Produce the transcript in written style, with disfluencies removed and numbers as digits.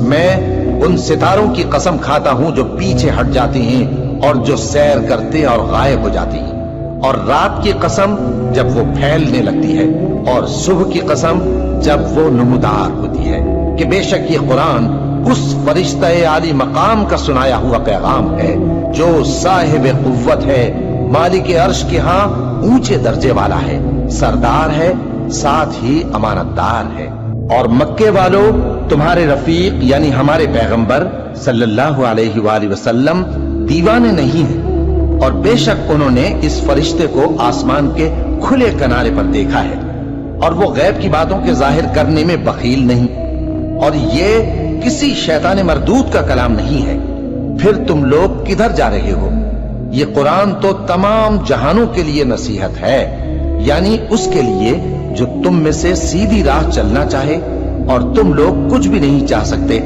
میں ان ستاروں کی قسم کھاتا ہوں جو پیچھے ہٹ جاتی ہیں اور جو سیر کرتے اور غائب ہو جاتی ہیں، اور رات کی قسم جب وہ پھیلنے لگتی ہے، اور صبح کی قسم جب وہ نمودار ہوتی ہے، کہ بے شک یہ قرآن اس فرشتہ عالی مقام کا سنایا ہوا پیغام ہے جو صاحب قوت ہے، مالک عرش کے ہاں اونچے درجے والا ہے، سردار ہے، ساتھ ہی امانت دار ہے۔ اور مکے والو، تمہارے رفیق یعنی ہمارے پیغمبر صلی اللہ علیہ وآلہ وسلم دیوانے نہیں ہیں، اور بے شک انہوں نے اس فرشتے کو آسمان کے کھلے کنارے پر دیکھا ہے، اور وہ غیب کی باتوں کے ظاہر کرنے میں بخیل نہیں، اور یہ کسی شیطان مردود کا کلام نہیں ہے۔ پھر تم لوگ کدھر جا رہے ہو؟ یہ قرآن تو تمام جہانوں کے لیے نصیحت ہے، یعنی اس کے لیے جو تم میں سے سیدھی راہ چلنا چاہے، اور تم لوگ کچھ بھی نہیں چاہ سکتے